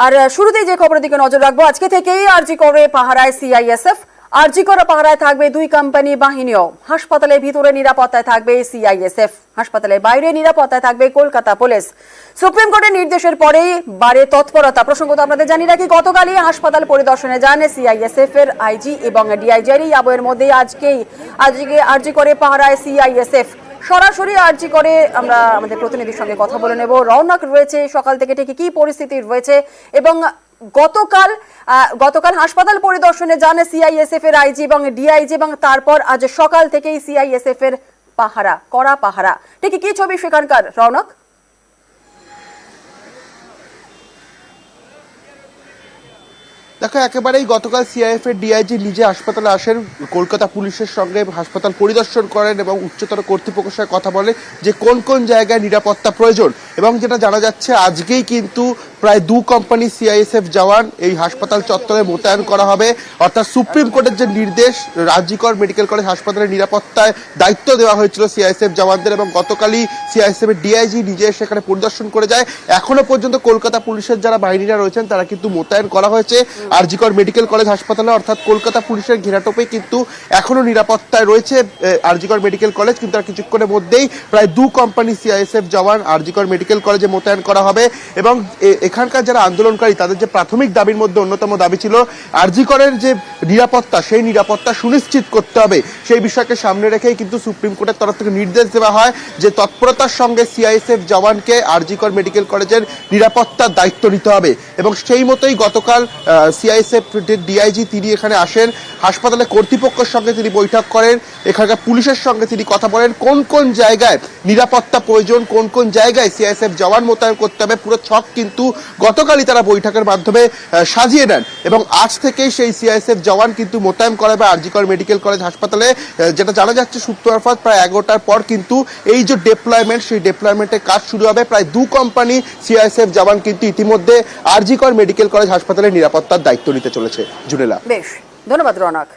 আর শুরুতেই যে খবরের দিকে নজর রাখবো, আজকে থেকেই আরজি করে পাহারায় সিআইএসএফ। আরজি করা পাহারায় থাকবে দুই কোম্পানি বাহিনীও। হাসপাতালের ভিতরে নিরাপত্তায় থাকবে সিআইএসএফ, হাসপাতালের বাইরে নিরাপত্তায় থাকবে কলকাতা পুলিশ। সুপ্রিম কোর্টের নির্দেশের পরেই বাড়ে তৎপরতা। প্রসঙ্গত আপনাদের জানিয়ে রাখি, গতকালই হাসপাতাল পরিদর্শনে যান সিআইএসএফ এর আইজি এবং ডিআইজি। এই আবহের মধ্যে আজকে আরজি করে পাহারায় সিআইএসএফ। সরাসরি আরজি করে আমরা আমাদের প্রতিনিধির সঙ্গে কথা বলে নেব। রওনক রয়েছে, সকাল থেকে ঠিক কি পরিস্থিতি রয়েছে এবং গতকাল হাসপাতাল পরিদর্শনে যান সিআইএসএফ এর আইজি এবং ডিআইজি, এবং তারপর আজ সকাল থেকেই সিআইএসএফ এর পাহারা, কড়া পাহারা। ঠিক কি ছবি সেখানকার, রওনক? দেখো, একেবারেই গতকাল সিআইএফ এর ডিআইজি নিজে হাসপাতালে আসেন, কলকাতা পুলিশের সঙ্গে হাসপাতাল পরিদর্শন করেন এবং উচ্চতর কর্তৃপক্ষের সঙ্গে কথা বলেন যে কোন কোন জায়গায় নিরাপত্তা প্রয়োজন। এবং যেটা জানা যাচ্ছে, আজকেই কিন্তু প্রায় 2 কোম্পানি সিআইএসএফ জওয়ান এই হাসপাতাল চত্বরে মোতায়েন করা হবে। অর্থাৎ সুপ্রিম কোর্টের যে নির্দেশ, আরজিকর মেডিকেল কলেজ হাসপাতালের নিরাপত্তায় দায়িত্ব দেওয়া হয়েছিল সিআইএসএফ জওয়ানদের, এবং গতকালই সিআইএসএফ এর ডিআইজি নিজে সেখানে পরিদর্শন করে যায়। এখনো পর্যন্ত কলকাতা পুলিশের যারা বাহিনীরা রয়েছেন তারা কিন্তু মোতায়েন করা হয়েছে আরজিকর মেডিকেল কলেজ হাসপাতালে। অর্থাৎ কলকাতা পুলিশের ঘেরাটোপে কিন্তু এখনো নিরাপত্তায় রয়েছে আরজিকর মেডিকেল কলেজ। কিন্তু আর কিছুক্ষণের মধ্যেই প্রায় 2 কোম্পানি সিআইএসএফ জওয়ান আরজিকর মেডিকেল কলেজে মোতায়েন করা হবে। এবং এখানকার যারা আন্দোলনকারী, তাদের যে প্রাথমিক দাবির মধ্যে অন্যতম দাবি ছিল আরজিকরের যে নিরাপত্তা, সেই নিরাপত্তা সুনিশ্চিত করতে হবে। সেই বিষয়কে সামনে রেখেই কিন্তু সুপ্রিম কোর্টের তরফ থেকে নির্দেশ দেওয়া হয় যে তৎপরতার সঙ্গে সিআইএসএফ জওয়ানকে আরজিকর মেডিকেল কলেজের নিরাপত্তার দায়িত্ব নিতে হবে। এবং সেই মতোই গতকাল সিআইএসএফ ডিআইজি তিনি এখানে আসেন, হাসপাতালে কর্তৃপক্ষের সঙ্গে তিনি বৈঠক করেন, এখানকার পুলিশের সঙ্গে তিনি কথা বলেন কোন কোন জায়গায় নিরাপত্তা প্রয়োজন, কোন কোন জায়গায় সিআইএসএফ জওয়ান মোতায়েন করতে হবে। পুরো ছক কিন্তু গতকালই তারা বৈঠকের মাধ্যমে সাজিয়ে নেন এবং আজ থেকেই সেই সিআইএসএফ জওয়ান কিন্তু মোতায়েন করা হবে আরজিকর মেডিকেল কলেজ হাসপাতালে। যেটা জানা যাচ্ছে সূত্র মারফত, প্রায় 11টার পর কিন্তু এই যে ডেপ্লয়মেন্ট, সেই ডেপ্লয়মেন্টের কাজ শুরু হবে। প্রায় 2 কোম্পানি সিআইএসএফ জওয়ান কিন্তু ইতিমধ্যে আরজিকর মেডিকেল কলেজ হাসপাতালের নিরাপত্তার দায়িত্ব নিতে চলেছে। জুনেলা, বেশ, ধন্যবাদ রওনক।